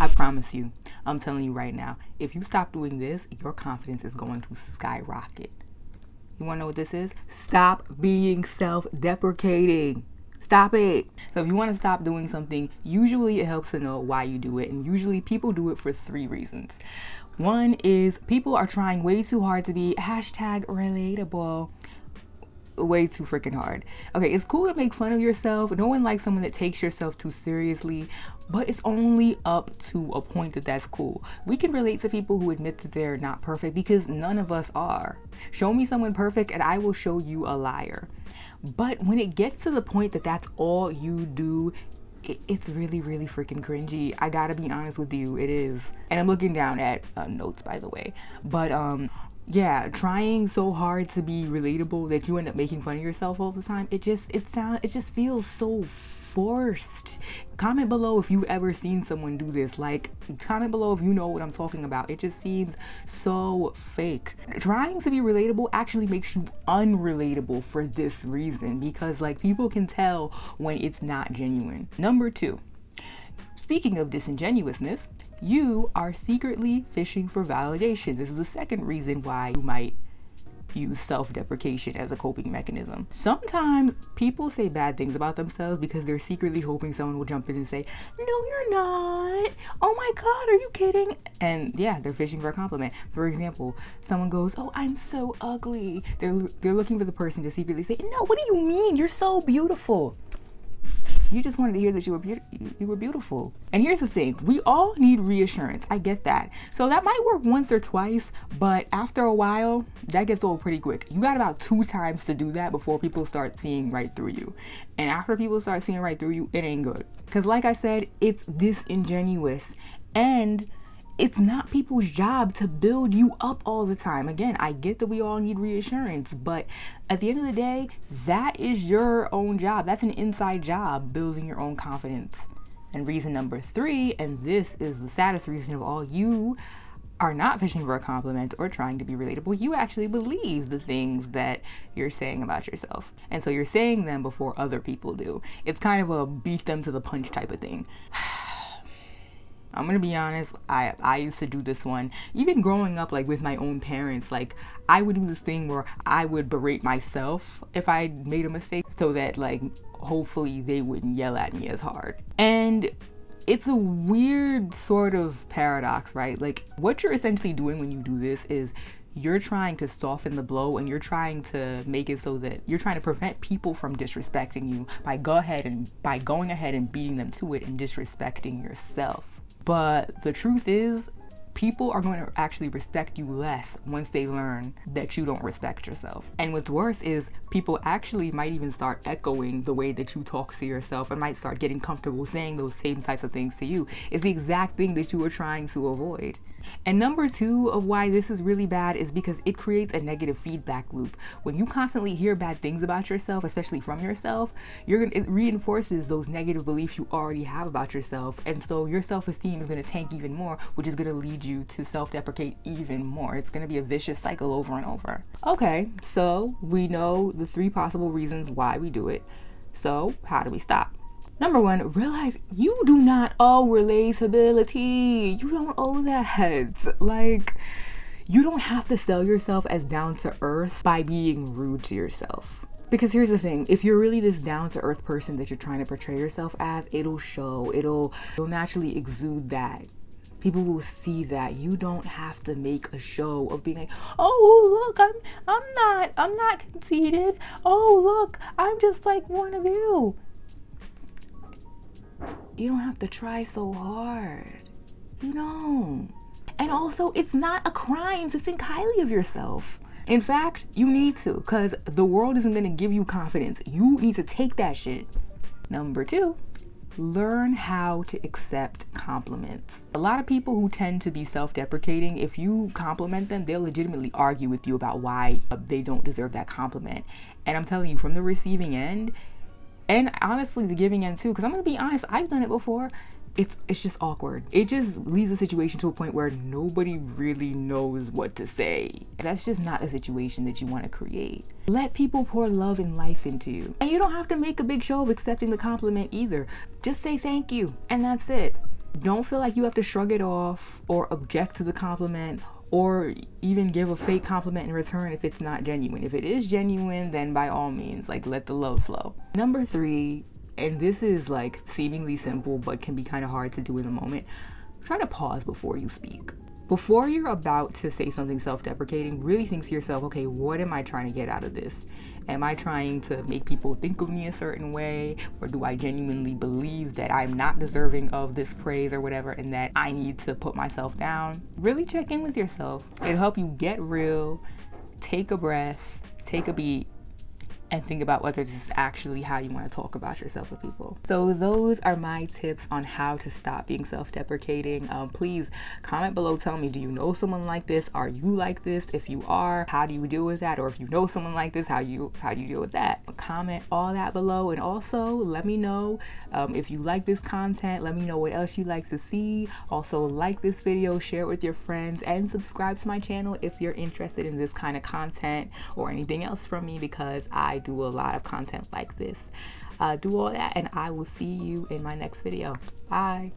promise you, I'm telling you right now, if you stop doing this, your confidence is going to skyrocket. You want to know what this is? Stop being self-deprecating. Stop it. So if you want to stop doing something, usually it helps to know why you do it. And usually people do it for 3 reasons. One is people are trying way too hard to be #relatable. Way too freaking hard. Okay, it's cool to make fun of yourself. No one likes someone that takes yourself too seriously, but it's only up to a point that's cool. We can relate to people who admit that they're not perfect because none of us are. Show me someone perfect and I will show you a liar. But when it gets to the point that that's all you do, it's really freaking cringy. I gotta be honest with you, it is. And I'm looking down at notes, by the way. But yeah, trying so hard to be relatable that you end up making fun of yourself all the time, it just feels so forced. Comment below if you've ever seen someone do this. Like, comment below if you know what I'm talking about. It just seems so fake. Trying to be relatable actually makes you unrelatable for this reason, because like people can tell when it's not genuine. Number 2, speaking of disingenuousness, you are secretly fishing for validation. This is the second reason why you might use self-deprecation as a coping mechanism. Sometimes people say bad things about themselves because they're secretly hoping someone will jump in and say, "No, you're not. Oh my God, are you kidding?" And yeah, they're fishing for a compliment. For example, someone goes, "Oh, I'm so ugly." They're looking for the person to secretly say, "No, what do you mean? You're so beautiful." You just wanted to hear that you were beautiful. And here's the thing, we all need reassurance. I get that. So that might work once or twice, but after a while, that gets old pretty quick. You got about 2 times to do that before people start seeing right through you. And after people start seeing right through you, it ain't good. Because like I said, it's disingenuous. And it's not people's job to build you up all the time. Again, I get that we all need reassurance, but at the end of the day, that is your own job. That's an inside job, building your own confidence. And reason number 3, and this is the saddest reason of all, you are not fishing for a compliment or trying to be relatable. You actually believe the things that you're saying about yourself. And so you're saying them before other people do. It's kind of a beat them to the punch type of thing. I'm gonna be honest, I used to do this one. Even growing up, like with my own parents, like I would do this thing where I would berate myself if I made a mistake so that like hopefully they wouldn't yell at me as hard. And it's a weird sort of paradox, right? Like what you're essentially doing when you do this is you're trying to soften the blow, and you're trying to make it so that you're trying to prevent people from disrespecting you by going ahead and beating them to it and disrespecting yourself. But the truth is, people are going to actually respect you less once they learn that you don't respect yourself. And what's worse is people actually might even start echoing the way that you talk to yourself and might start getting comfortable saying those same types of things to you. It's the exact thing that you were trying to avoid. And number 2 of why this is really bad is because it creates a negative feedback loop. When you constantly hear bad things about yourself, especially from yourself, it reinforces those negative beliefs you already have about yourself. And so your self-esteem is going to tank even more, which is going to lead you to self-deprecate even more. It's going to be a vicious cycle over and over. Okay, so we know the 3 possible reasons why we do it. So how do we stop? Number 1, realize you do not owe relatability. You don't owe that. Like, you don't have to sell yourself as down to earth by being rude to yourself. Because here's the thing, if you're really this down to earth person that you're trying to portray yourself as, it'll show, it'll naturally exude that. People will see that. You don't have to make a show of being like, "Oh, look, I'm not conceited. Oh, look, I'm just like one of you." You don't have to try so hard. You don't. And also, it's not a crime to think highly of yourself. In fact, you need to, because the world isn't going to give you confidence. You need to take that shit. Number 2, learn how to accept compliments. A lot of people who tend to be self-deprecating, if you compliment them, they'll legitimately argue with you about why they don't deserve that compliment. And I'm telling you, from the receiving end, and honestly the giving end too, because I'm gonna be honest, I've done it before. It's just awkward. It just leaves the situation to a point where nobody really knows what to say. That's just not a situation that you want to create. Let people pour love and life into you. And you don't have to make a big show of accepting the compliment either. Just say thank you, and that's it. Don't feel like you have to shrug it off or object to the compliment or even give a fake compliment in return if it's not genuine. If it is genuine, then by all means, like, let the love flow. Number 3, and this is like seemingly simple but can be kind of hard to do in the moment, try to pause before you speak. Before you're about to say something self-deprecating, really think to yourself, okay, what am I trying to get out of this? Am I trying to make people think of me a certain way? Or do I genuinely believe that I'm not deserving of this praise or whatever, and that I need to put myself down? Really check in with yourself. It'll help you get real, take a breath, take a beat, and think about whether this is actually how you want to talk about yourself with people. So those are my tips on how to stop being self-deprecating. Please comment below, tell me, do you know someone like this? Are you like this? If you are, how do you deal with that? Or if you know someone like this, how do you deal with that? Comment all that below, and also let me know if you like this content. Let me know what else you'd like to see. Also, like this video, share it with your friends, and subscribe to my channel if you're interested in this kind of content or anything else from me, because I do a lot of content like this. Do all that, and I will see you in my next video. Bye.